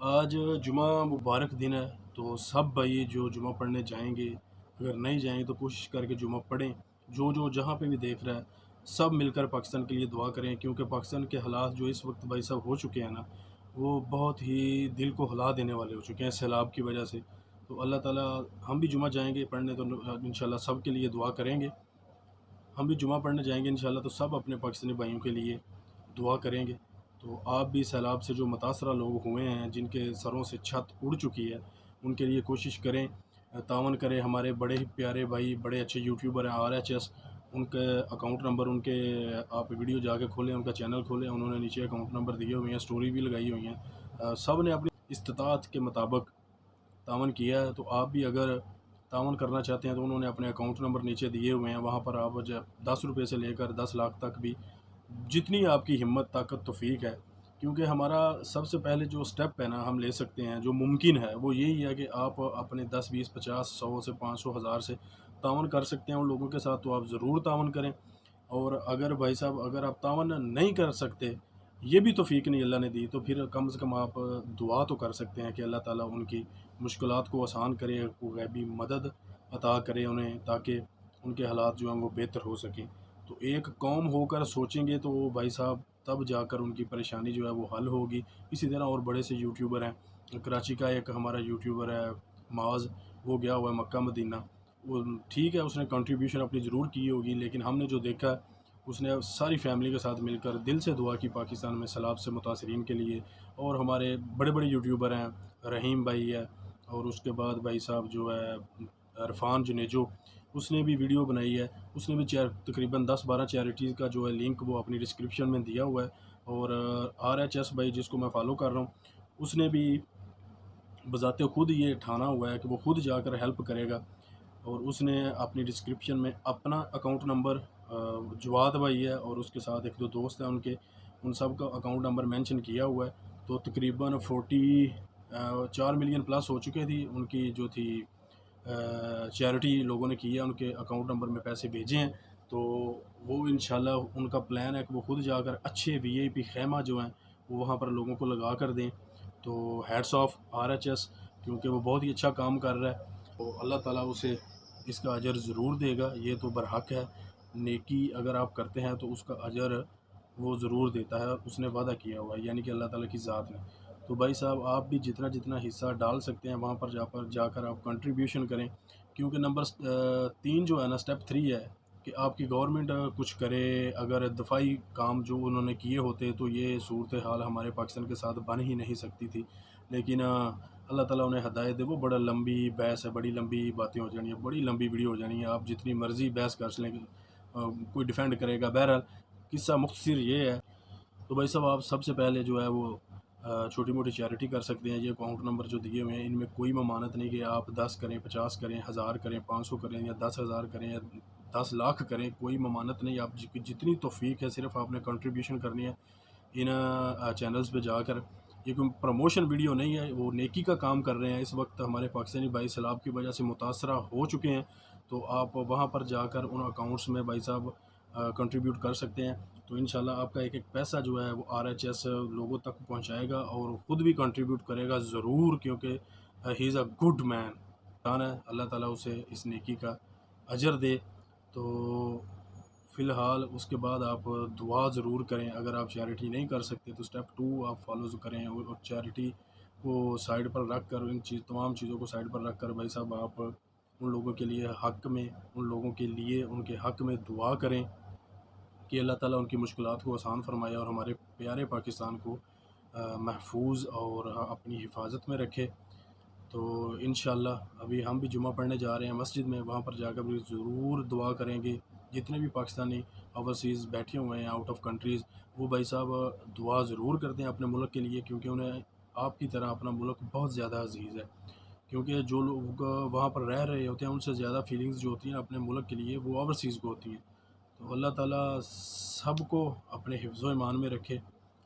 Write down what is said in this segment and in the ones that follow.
आज जुमा मुबारक दिन है, तो सब भाई जो जुमा पढ़ने जाएंगे, अगर नहीं जाएंगे तो कोशिश करके जुमा पढ़ें। जो जो जहाँ पे भी देख रहा है, सब मिलकर पाकिस्तान के लिए दुआ करें, क्योंकि पाकिस्तान के हालात जो इस वक्त भाई साहब हो चुके हैं ना, वो बहुत ही दिल को हिला देने वाले हो चुके हैं सैलाब की वजह से। तो अल्लाह ताला, हम भी जुमा जाएंगे पढ़ने तो इंशाल्लाह सब के लिए दुआ करेंगे। हम भी जुमा पढ़ने जाएंगे इंशाल्लाह, तो सब अपने पाकिस्तानी भाइयों के लिए दुआ करेंगे। तो आप भी सैलाब से जो मुतासरा लोग हुए हैं, जिनके सरों से छत उड़ चुकी है, उनके लिए कोशिश करें, तावन करें। हमारे बड़े ही प्यारे भाई, बड़े अच्छे यूट्यूबर हैं RHS, उनके अकाउंट नंबर, उनके आप वीडियो जाके खोलें, उनका चैनल खोलें, उन्होंने नीचे अकाउंट नंबर दिए हुए हैं, स्टोरी भी लगाई हुई हैं। सब ने अपनी इस्तात के मुताबिक तावन किया है। तो आप भी अगर तावन करना चाहते हैं तो उन्होंने अपने अकाउंट नंबर नीचे दिए हुए हैं, वहाँ पर आप जब 10 रुपये से लेकर 10 लाख तक भी, जितनी आपकी हिम्मत ताकत तौफीक है। क्योंकि हमारा सबसे पहले जो स्टेप है ना हम ले सकते हैं, जो मुमकिन है, वो यही है कि आप अपने 10 20 50 100 से 500 हज़ार से तावन कर सकते हैं उन लोगों के साथ, तो आप ज़रूर तावन करें। और अगर भाई साहब, अगर आप तावन नहीं कर सकते, ये भी तौफीक नहीं अल्लाह ने दी, तो फिर कम से कम आप दुआ तो कर सकते हैं कि अल्लाह ताला उनकी मुश्किलात को आसान करे, वो गैबी मदद अता करे उन्हें, ताकि उनके हालात जो हैं वो बेहतर हो सकें। तो एक कौम होकर सोचेंगे तो भाई साहब, तब जाकर उनकी परेशानी जो है वो हल होगी। इसी तरह और बड़े से यूट्यूबर हैं, कराची का एक हमारा यूट्यूबर है माज, वो गया हुआ है मक्का मदीना। वो ठीक है, उसने कंट्रीब्यूशन अपनी ज़रूर की होगी, लेकिन हमने जो देखा, उसने सारी फैमिली के साथ मिलकर दिल से दुआ की पाकिस्तान में सैलाब से मुतासरीन के लिए। और हमारे बड़े बड़े यूट्यूबर हैं, रहीम भाई है, और उसके बाद भाई साहब जो है इरफान जुनेजो, उसने भी वीडियो बनाई है। उसने भी तकरीबन 10 12 चैरिटीज़ का जो है लिंक वो अपनी डिस्क्रिप्शन में दिया हुआ है। और RHS भाई, जिसको मैं फॉलो कर रहा हूँ, उसने भी बज़ाते खुद ये ठाना हुआ है कि वो खुद जाकर हेल्प करेगा। और उसने अपनी डिस्क्रिप्शन में अपना अकाउंट नंबर, जवाद भाई है और उसके साथ एक दो दोस्त हैं उनके, उन सब का अकाउंट नंबर मेंशन किया हुआ है। तो तकरीबन 4 मिलियन प्लस हो चुके थी उनकी जो थी चैरिटी, लोगों ने की है, उनके अकाउंट नंबर में पैसे भेजे हैं। तो वो इंशाल्लाह उनका प्लान है कि वो खुद जाकर अच्छे VIP ख़ैमा जो हैं वो वहाँ पर लोगों को लगा कर दें। तो हैट्स ऑफ RHS, क्योंकि वो बहुत ही अच्छा काम कर रहा है। तो अल्लाह ताला उसे इसका अजर ज़रूर देगा, ये तो बरहक है। नेकी अगर आप करते हैं तो उसका अजर वो ज़रूर देता है, उसने वादा किया हुआ है, यानी कि अल्लाह ताला की ज़ात ने। तो भाई साहब, आप भी जितना जितना हिस्सा डाल सकते हैं वहाँ पर जाकर आप कंट्रीब्यूशन करें। क्योंकि नंबर 3 जो है ना, स्टेप 3 है कि आपकी गवर्नमेंट कुछ करे। अगर दफाई काम जो उन्होंने किए होते तो ये सूरत हाल हमारे पाकिस्तान के साथ बन ही नहीं सकती थी। लेकिन अल्लाह ताला उन्हें हदायत दे। वो बड़ा लंबी बहस है, बड़ी लंबी बातें हो जानी है, बड़ी लंबी वीडियो हो जानी है, आप जितनी मर्ज़ी बहस कर लें, कोई डिफेंड करेगा। बहरहाल किस्सा मुख्तसर ये है। तो भाई साहब, आप सबसे पहले जो है वो छोटी मोटी चैरिटी कर सकते हैं। ये अकाउंट नंबर जो दिए हुए हैं, इनमें कोई ममानत नहीं कि आप 10 करें, 50 करें, 1000 करें, 500 करें, या 10,000 करें, या 10 लाख करें, कोई ममानत नहीं। आप जितनी तौफीक है, सिर्फ आपने कंट्रीब्यूशन करनी है इन चैनल्स पे जाकर। ये कोई प्रमोशन वीडियो नहीं है, वो नेकी का काम कर रहे हैं। इस वक्त हमारे पाकिस्तानी भाई सैलाब की वजह से मुतासरा हो चुके हैं, तो आप वहाँ पर जाकर उन अकाउंट्स में भाई साहब कंट्रीब्यूट कर सकते हैं। तो इंशाल्लाह आपका एक एक पैसा जो है वो RHS लोगों तक पहुँचाएगा, और ख़ुद भी कंट्रीब्यूट करेगा ज़रूर, क्योंकि he is a good man. है अल्लाह ताला उसे इस नेकी का अजर दे। तो फ़िलहाल उसके बाद आप दुआ ज़रूर करें। अगर आप चैरिटी नहीं कर सकते तो स्टेप 2 आप फॉलो करें, और चैरिटी को साइड पर रख कर, इन तमाम चीज़ों को साइड पर रख कर भाई साहब, आप उन लोगों के लिए हक़ में, उन लोगों के लिए उनके हक़ में दुआ करें कि अल्लाह ताला उनकी मुश्किलात को आसान फ़रमाए और हमारे प्यारे पाकिस्तान को महफूज और अपनी हिफाजत में रखे। तो इंशाल्लाह अभी हम भी जुमा पढ़ने जा रहे हैं मस्जिद में, वहाँ पर जाकर भी ज़रूर दुआ करेंगे। जितने भी पाकिस्तानी ओवरसीज़ बैठे हुए हैं, आउट ऑफ कंट्रीज़, वो भाई साहब दुआ ज़रूर करते हैं अपने मुल्क के लिए, क्योंकि उन्हें आपकी तरह अपना मुल्क बहुत ज़्यादा अज़ीज़ है। क्योंकि जो लोग वहाँ पर रह रहे होते हैं, उनसे ज़्यादा फीलिंग्स जो होती हैं अपने मुल्क के लिए, वो ओवरसीज़ को होती हैं। तो अल्लाह ताला सबको अपने हिफ्ज़ ईमान में रखे।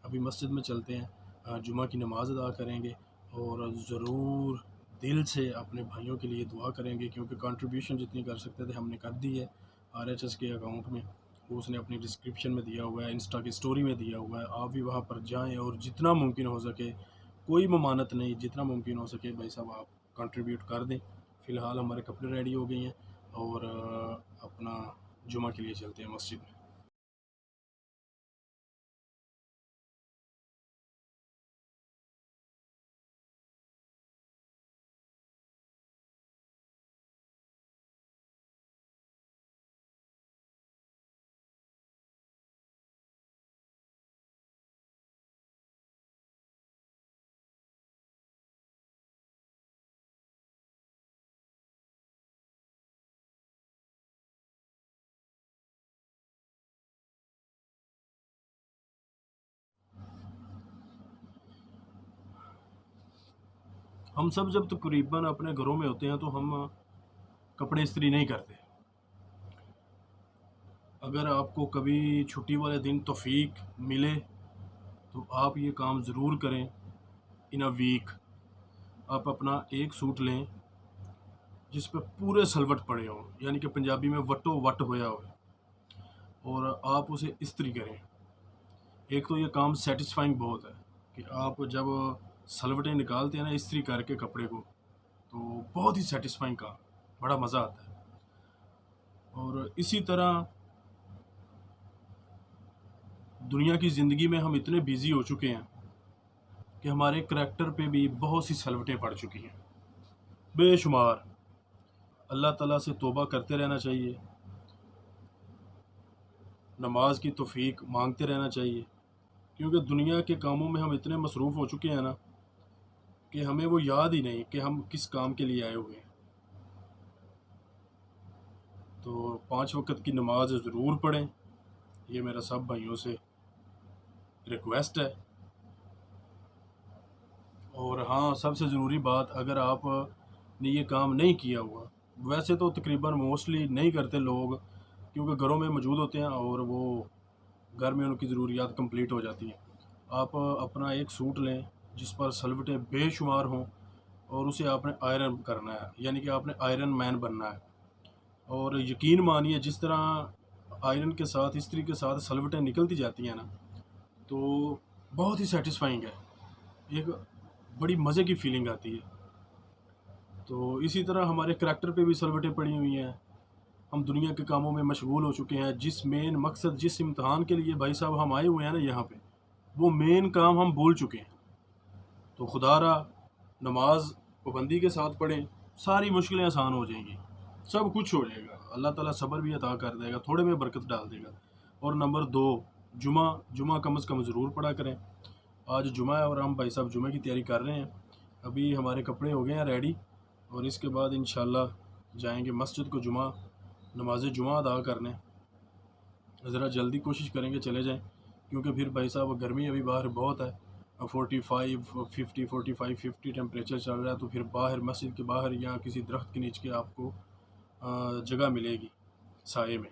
अभी मस्जिद में चलते हैं, जुमा की नमाज़ अदा करेंगे, और ज़रूर दिल से अपने भाइयों के लिए दुआ करेंगे, क्योंकि कंट्रीब्यूशन जितनी कर सकते थे हमने कर दी है RHS के अकाउंट में। वो उसने अपनी डिस्क्रिप्शन में दिया हुआ है, इंस्टा की स्टोरी में दिया हुआ है। आप भी वहाँ पर जाएँ और जितना मुमकिन हो सके कोई ममानत नहीं, जितना मुमकिन हो सके भाई साहब आप कंट्रीब्यूट कर दें। फ़िलहाल हमारे कपड़े रेडी हो गई हैं और अपना जुमा के लिए चलते हैं मस्जिद में। हम सब जब तकरीबन अपने घरों में होते हैं तो हम कपड़े इस्त्री नहीं करते। अगर आपको कभी छुट्टी वाले दिन तौफीक मिले तो आप ये काम ज़रूर करें। इन अ वीक आप अपना एक सूट लें जिस पे पूरे सलवट पड़े हों, यानी कि पंजाबी में वटो वट होया हो, और आप उसे इस्त्री करें। एक तो ये काम सेटिस्फाइंग बहुत है कि आप जब सलवटें निकालते हैं ना इस्त्री करके कपड़े को, तो बहुत ही सेटिस्फाइंग काम, बड़ा मज़ा आता है। और इसी तरह दुनिया की ज़िंदगी में हम इतने बिज़ी हो चुके हैं कि हमारे करैक्टर पे भी बहुत सी सलवटें पड़ चुकी हैं, बेशुमार। अल्लाह ताला से तौबा करते रहना चाहिए, नमाज की तौफीक मांगते रहना चाहिए, क्योंकि दुनिया के कामों में हम इतने मसरूफ़ हो चुके हैं ना कि हमें वो याद ही नहीं कि हम किस काम के लिए आए हुए हैं। तो 5 वक़्त की नमाज ज़रूर पढ़ें, ये मेरा सब भाइयों से रिक्वेस्ट है। और हाँ, सबसे ज़रूरी बात, अगर आपने ये काम नहीं किया हुआ, वैसे तो तकरीबन मोस्टली नहीं करते लोग, क्योंकि घरों में मौजूद होते हैं और वो घर में उनकी ज़रूरियात कंप्लीट हो जाती हैं। आप अपना एक सूट लें जिस पर सलवटें बेशुमार हों और उसे आपने आयरन करना है, यानी कि आपने आयरन मैन बनना है। और यकीन मानिए जिस तरह आयरन के साथ, इस्त्री के साथ सलवटें निकलती जाती हैं ना, तो बहुत ही सेटिस्फाइंग है, एक बड़ी मज़े की फ़ीलिंग आती है। तो इसी तरह हमारे करैक्टर पे भी सलवटें पड़ी हुई हैं। हम दुनिया के कामों में मशगूल हो चुके हैं, जिस मेन मकसद, जिस इम्तिहान के लिए भाई साहब हम आए हुए हैं ना यहाँ पे, वो मेन काम हम भूल चुके हैं। तो खुदारा नमाज पाबंदी के साथ पढ़ें, सारी मुश्किलें आसान हो जाएंगी, सब कुछ हो जाएगा। अल्लाह ताला सब्र भी अता कर देगा, थोड़े में बरकत डाल देगा। और नंबर 2, जुमा जुमा कम से कम ज़रूर पढ़ा करें। आज जुमा है और हम भाई साहब जुमे की तैयारी कर रहे हैं। अभी हमारे कपड़े हो गए हैं रेडी और इसके बाद इंशाल्लाह जाएंगे मस्जिद को जुमा, नमाज जुमा अदा करने। ज़रा जल्दी कोशिश करेंगे चले जाएं, क्योंकि फिर भाई साहब गर्मी अभी बाहर बहुत है, 45 50 टेम्परेचर चल रहा है। तो फिर बाहर, मस्जिद के बाहर या किसी दरख्त के नीचे आपको जगह मिलेगी साए में,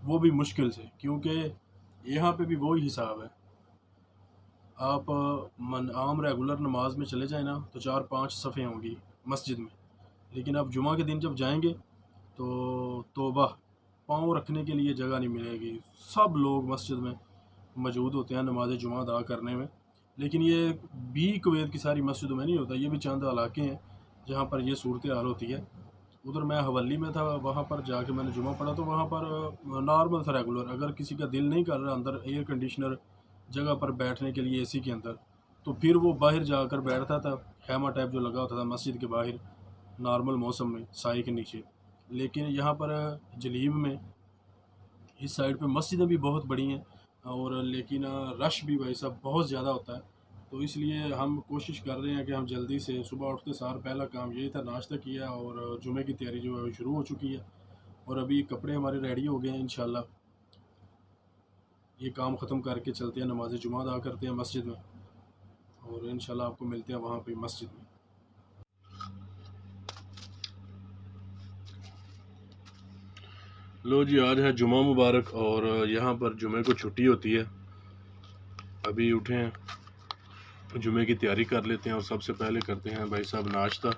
वो भी मुश्किल से, क्योंकि यहाँ पे भी वही हिसाब है। आप मन आम रेगुलर नमाज में चले जाएं ना तो 4 5 सफ़े होंगी मस्जिद में, लेकिन आप जुमा के दिन जब जाएंगे तो तौबा, पाँव रखने के लिए जगह नहीं मिलेगी। सब लोग मस्जिद में मौजूद होते हैं नमाज जुमा अदा करने में। लेकिन ये भी कुवैत की सारी मस्जिदों में नहीं होता, ये भी चंद इलाके हैं जहाँ पर ये सूरत हाल होती है। उधर मैं हवेली में था, वहाँ पर जाके मैंने जुमा पढ़ा तो वहाँ पर नॉर्मल था, रेगुलर। अगर किसी का दिल नहीं कर रहा अंदर एयर कंडीशनर जगह पर बैठने के लिए, एसी के अंदर, तो फिर वो बाहर जाकर बैठता था, खैमा टाइप जो लगा होता था मस्जिद के बाहर, नॉर्मल मौसम में साए के नीचे। लेकिन यहाँ पर जलीब में इस साइड पे मस्जिदें भी बहुत बड़ी हैं, और लेकिन रश भी भाई साहब बहुत ज़्यादा होता है। तो इसलिए हम कोशिश कर रहे हैं कि हम जल्दी से, सुबह उठते सार पहला काम यही था, नाश्ता किया और जुमे की तैयारी जो है वो शुरू हो चुकी है। और अभी कपड़े हमारे रेडी हो गए हैं, इंशाल्लाह ये काम ख़त्म करके चलते हैं, नमाज जुमा अदा करते हैं मस्जिद में, और इंशाल्लाह आपको मिलते हैं वहाँ पे मस्जिद में। लो जी, आज है जुमा मुबारक और यहाँ पर जुमे को छुट्टी होती है। अभी उठे हैं, जुमे की तैयारी कर लेते हैं और सबसे पहले करते हैं भाई साहब नाश्ता।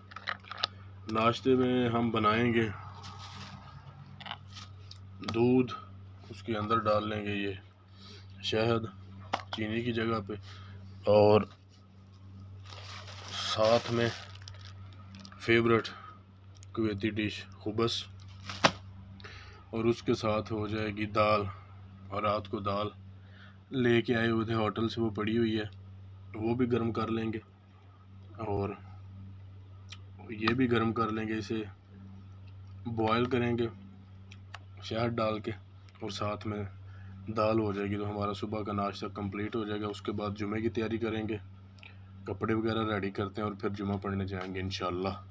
नाश्ते में हम बनाएंगे दूध, उसके अंदर डाल लेंगे ये शहद चीनी की जगह पे, और साथ में फेवरेट कुवैती डिश खुबस, और उसके साथ हो जाएगी दाल। और रात को दाल लेके आए हुए थे होटल से, वो पड़ी हुई है, वो भी गर्म कर लेंगे और ये भी गर्म कर लेंगे। इसे बॉयल करेंगे शहद डाल के और साथ में दाल हो जाएगी, तो हमारा सुबह का नाश्ता कंप्लीट हो जाएगा। उसके बाद जुमे की तैयारी करेंगे, कपड़े वगैरह रेडी करते हैं और फिर जुमा पढ़ने जाएंगे इंशाल्लाह।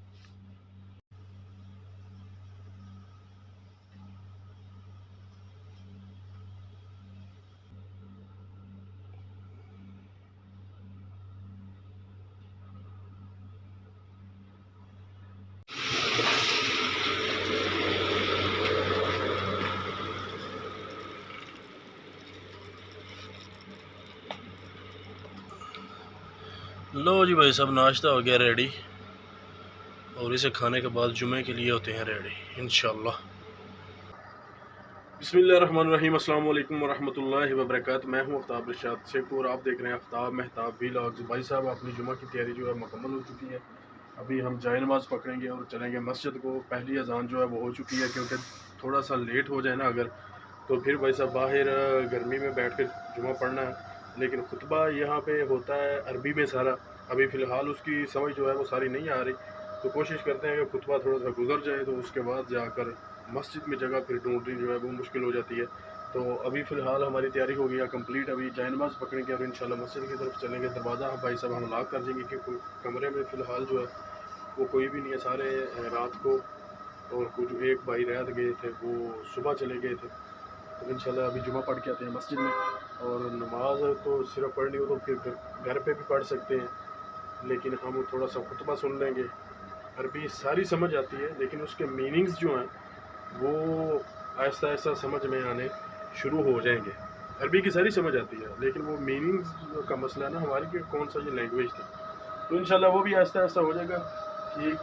लो जी भाई साहब, नाश्ता हो गया रेडी और इसे खाने के बाद जुमे के लिए होते हैं रेडी इंशाल्लाह। बिस्मिल्लाहिर्रहमानिर्रहीम, अस्सलाम वालेकुम वरहमतुल्लाहि वबरकातुहू। मैं हूँ आफ्ताब इरशाद शेख और आप देख रहे हैं आफ्ताब मेहताब व्लॉग्स। भाई साहब, अपनी जुमा की तैयारी जो है मुकम्मल हो चुकी है। अभी हम जाए नमाज़ पकड़ेंगे और चलेंगे मस्जिद को। पहली अजान जो है वो हो चुकी है, क्योंकि थोड़ा सा लेट हो जाए ना अगर, तो फिर भाई साहब बाहर गर्मी में बैठ कर जुमा पढ़ना है। लेकिन खुतबा यहाँ पे होता है अरबी में सारा, अभी फ़िलहाल उसकी समझ जो है वो सारी नहीं आ रही, तो कोशिश करते हैं कि खुतबा थोड़ा सा गुजर जाए, तो उसके बाद जाकर मस्जिद में जगह फिर ढूंढनी जो है वो मुश्किल हो जाती है। तो अभी फ़िलहाल हमारी तैयारी हो गई है कंप्लीट। अभी जाए नमाज़ पकड़ेंगे और इंशाल्लाह मस्जिद की तरफ चलेंगे। दरवाज़ा भाई साहब हम लॉक कर देंगे, क्योंकि कमरे में फ़िलहाल जो है वो कोई भी नहीं है, सारे रात को, और कुछ एक भाई रात गए थे वो सुबह चले गए थे। तो इंशाल्लाह अभी जुमा पढ़ के आते हैं मस्जिद में। और नमाज तो सिर्फ पढ़नी हो तो फिर घर पे भी पढ़ सकते हैं, लेकिन हम थोड़ा सा खुतबा सुन लेंगे। अरबी सारी समझ आती है, लेकिन उसके मीनिंग्स जो हैं वो आहिस्ता आहिस्ता समझ में आने शुरू हो जाएंगे। अरबी की सारी समझ आती है, लेकिन वो मीनिंग्स का मसला है ना हमारी कि कौन सा ये लैंग्वेज थी, तो इंशाल्लाह वो भी आहिस्ता आहिस्ता हो जाएगा। ठीक,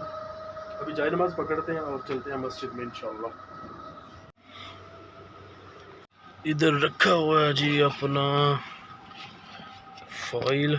अभी जाए नमाज़ पकड़ते हैं और चलते हैं मस्जिद में इंशाल्लाह। इधर रखा हुआ है जी अपना फाइल,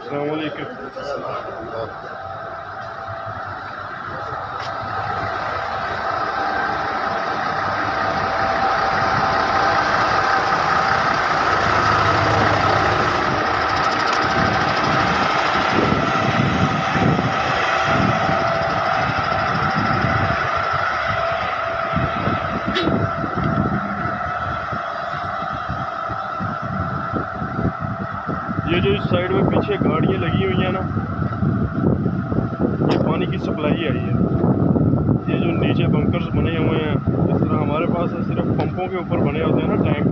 अस्सलाम वालेकुम। ये जो इस साइड में पीछे गाड़ियाँ लगी हुई हैं ना, ये पानी की सप्लाई आई है। ये जो नीचे बंकर्स बने हुए हैं, इस तरह हमारे पास सिर्फ पंपों के ऊपर बने होते हैं ना टैंक,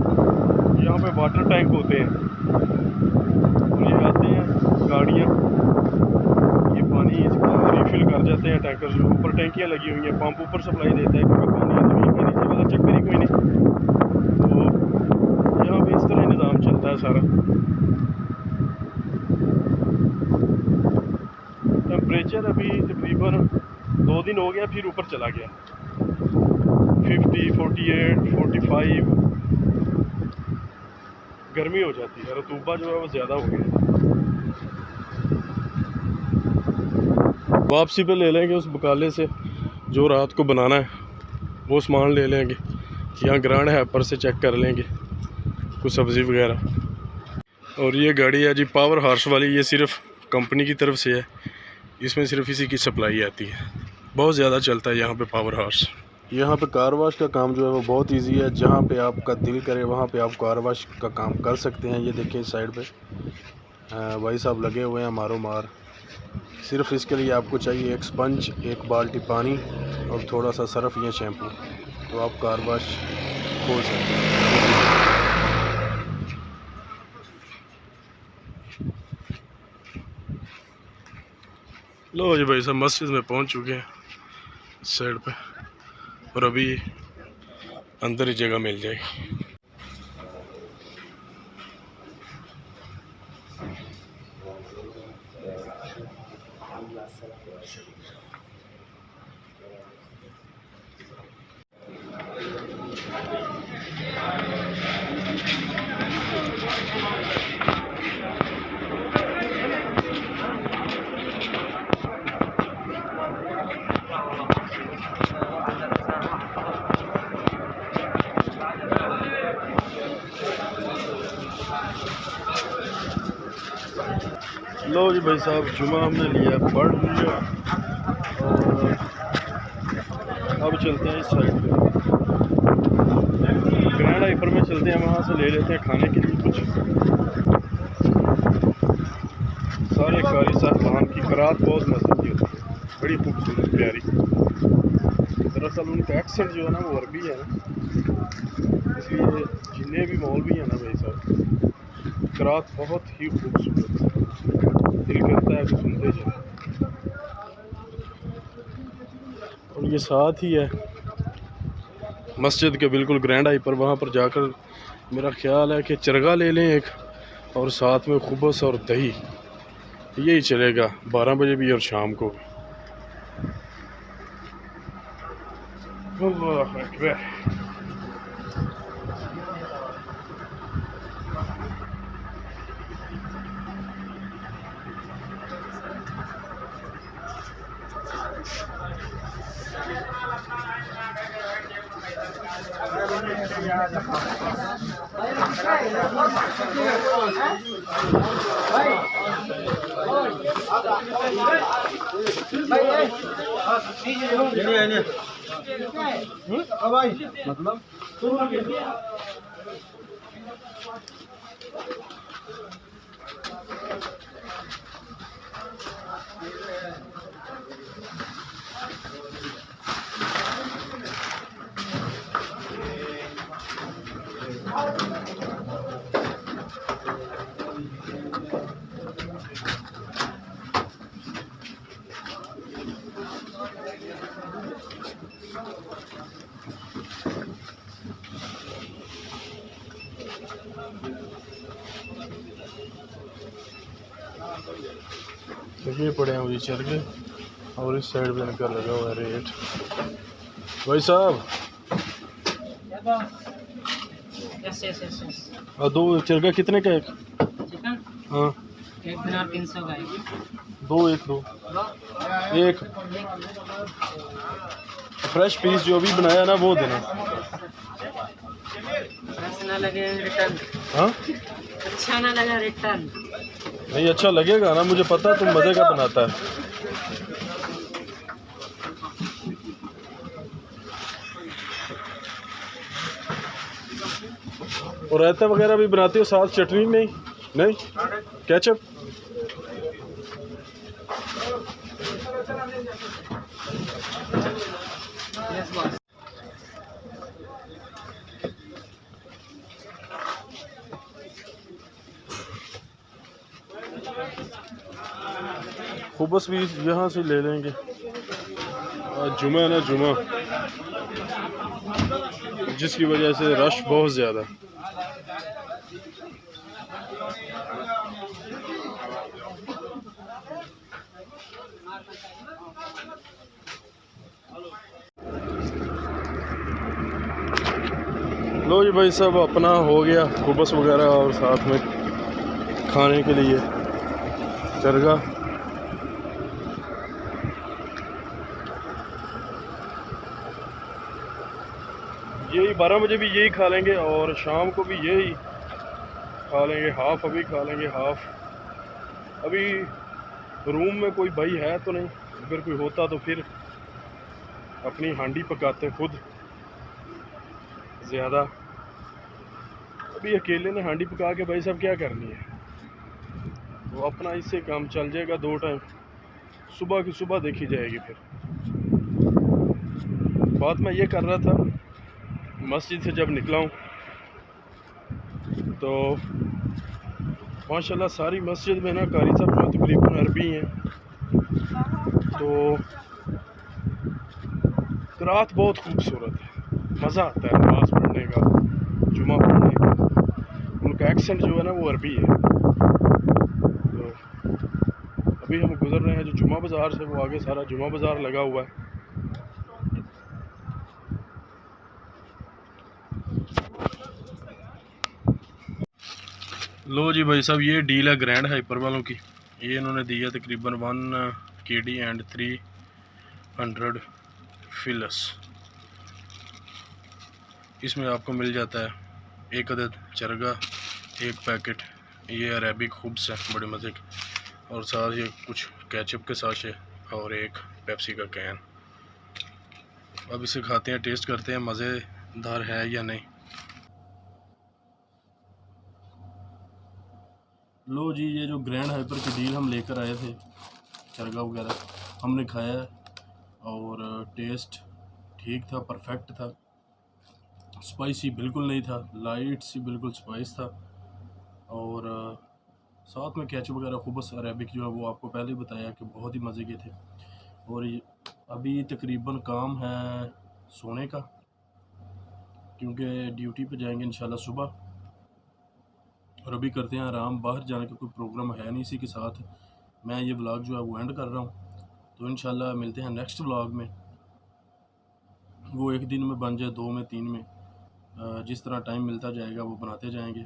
यहाँ पे वाटर टैंक होते हैं और ये आते हैं गाड़ियाँ, ये पानी इसका रिफ़िल कर जाते हैं टैंकर। जो ऊपर टैंकियाँ लगी हुई हैं, पंप ऊपर सप्लाई देता है, क्योंकि पानी ज़मीन के नीचे वाला चक्कर ही कोई नहीं। तो यहाँ पे इस तरह निज़ाम चलता है सारा। टेम्परेचर अभी तकरीबन 2 दिन हो गया, फिर ऊपर चला गया 50, 48, 45 गर्मी हो जाती है। रतूबा जो है वो ज़्यादा हो गया। वापसी पे ले लेंगे उस बकाले से जो रात को बनाना है, वो सामान ले लेंगे। यहाँ ग्रांड हैपर से चेक कर लेंगे कुछ सब्ज़ी वगैरह। और ये गाड़ी है जी पावर हार्स वाली, ये सिर्फ कंपनी की तरफ से है, इसमें सिर्फ इसी की सप्लाई आती है। बहुत ज़्यादा चलता है यहाँ पे पावर हाउस। यहाँ पे कार वाश का काम जो है वो बहुत इजी है, जहाँ पे आपका दिल करे वहाँ पे आप कार वाश का काम कर सकते हैं। ये देखिए साइड पे भाई साहब लगे हुए हैं मारो मार। सिर्फ इसके लिए आपको चाहिए एक स्पंज, एक बाल्टी पानी और थोड़ा सा सर्फ या शैम्पू, तो आप कार वाश खोल सकते हैं। लो जी भाई साहब मस्जिद में पहुंच चुके हैं इस साइड पे, और अभी अंदर ही जगह मिल जाएगी। लो जी भाई साहब जुमा हमने लिया, पढ़ लिया, और अब चलते हैं इस साइड पे, ग्रैंड हाइपर में चलते हैं, वहाँ से ले लेते हैं खाने के लिए कुछ। सारे कारी साहबान की करात बहुत मज़े की होती है, बड़ी खूबसूरत प्यारी। दरअसल उनका एक्सेंट जो है ना वो अरबी है ना, इसलिए जितने भी मौलवी हैं ना भाई साहब, करात बहुत ही खूबसूरत, दिल करता है कि सुनते जाए। और ये साथ ही है मस्जिद के बिल्कुल ग्रैंड हाइपर, वहाँ पर जाकर मेरा ख्याल है कि चरगा ले लें एक, और साथ में खुबस और दही, यही चलेगा 12 बजे भी और शाम को भी। अल्लाह अकबर। मतलब तो ये पड़े हैं मुझे चरखे, और इस साइड पे इनका लगा हुआ है रेट। भाई साहब और दो चरखा कितने का एक? हाँ एक दिनार 300 का है। दो एक दो एक फ्रेश पीस जो भी बनाया ना वो देना। ना लगे रिटर्न। हाँ अच्छा ना लगा रिटर्न। नहीं अच्छा लगेगा ना, मुझे पता तुम मज़े का बनाता है। और रायता वगैरह भी बनाते हो साथ चटनी? नहीं नहीं केचप। खुबस भी यहाँ से ले लेंगे, आज जुमा है ना, जुमा, जिसकी वजह से रश बहुत ज़्यादा। लो जी भाई साहब अपना हो गया खुबस वगैरह, और साथ में खाने के लिए चरगा। यही 12 बजे भी यही खा लेंगे, और शाम को भी यही खा लेंगे। हाफ अभी खा लेंगे, हाफ अभी रूम में कोई भाई है तो नहीं, अगर कोई होता तो फिर अपनी हांडी पकाते खुद ज़्यादा। अभी अकेले ने हांडी पका के भाई साहब क्या करनी है, वो अपना इससे काम चल जाएगा। 2 टाइम सुबह की सुबह देखी जाएगी। फिर बात मैं ये कर रहा था, मस्जिद से जब निकला हूँ तो माशाल्लाह सारी मस्जिद में ना कारी साहब जो तकरीबन अरबी हैं, तो रात बहुत खूबसूरत है, मज़ा आता है नमाज़ पढ़ने का, जुमा पढ़ने का। उनका एक्सेंट जो है ना वो अरबी है। तो अभी हम गुज़र रहे हैं जो जुमा बाज़ार से, वो आगे सारा जुमा बाज़ार लगा हुआ है। लो जी भाई साहब, ये डील है ग्रैंड हाइपर वालों की। ये इन्होंने दी है तकरीबन 1 KD एंड 300 फिलस। इसमें आपको मिल जाता है 1 अदद चरगा, 1 पैकेट ये अरेबिक खुब्स है बड़े मज़े के, और साथ ही कुछ केचप के साशे और 1 पेप्सी का कैन। अब इसे खाते हैं, टेस्ट करते हैं मज़ेदार है या नहीं। लो जी, ये जो ग्रैंड हाइपर की डील हम लेकर आए थे, चरगा वगैरह हमने खाया है और टेस्ट ठीक था, परफेक्ट था। स्पाइसी बिल्कुल नहीं था, लाइट सी बिल्कुल स्पाइस था। और साथ में केचप वगैरह खूब अरेबिक जो है वो आपको पहले ही बताया कि बहुत ही मज़े के थे। और अभी तकरीबन काम है सोने का, क्योंकि ड्यूटी पे जाएंगे इंशाल्लाह सुबह। और अभी करते हैं आराम, बाहर जाने का कोई प्रोग्राम है नहीं। इसी के साथ मैं ये व्लॉग जो है वो एंड कर रहा हूँ। तो इंशाल्लाह मिलते हैं नेक्स्ट व्लॉग में, वो 1 दिन में बन जाए, 2 में, 3 में, जिस तरह टाइम मिलता जाएगा वो बनाते जाएंगे।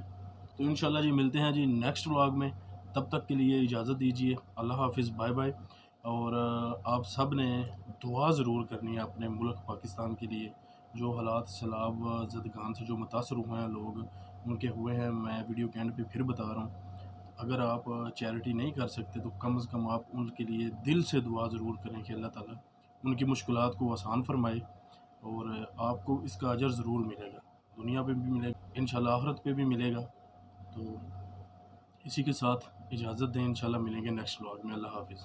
तो इंशाल्लाह जी मिलते हैं जी नेक्स्ट व्लॉग में। तब तक के लिए इजाज़त दीजिए, अल्लाह हाफिज़, बाय बाय। और आप सब ने दुआ ज़रूर करनी है अपने मुल्क पाकिस्तान के लिए। जो हालात सैलाब ज़दगान से जो मुतासर हुए हैं लोग, उनके हुए हैं, मैं वीडियो के एंड पे फिर बता रहा हूँ। अगर आप चैरिटी नहीं कर सकते तो कम से कम आप उनके लिए दिल से दुआ ज़रूर करें कि अल्लाह ताला उनकी मुश्किलात को आसान फरमाए, और आपको इसका अजर ज़रूर मिलेगा, दुनिया पे भी मिलेगा, इंशाल्लाह आखिरत पे भी मिलेगा। तो इसी के साथ इजाज़त दें, इंशाल्लाह मिलेंगे नेक्स्ट व्लॉग में। अल्लाह हाफिज़।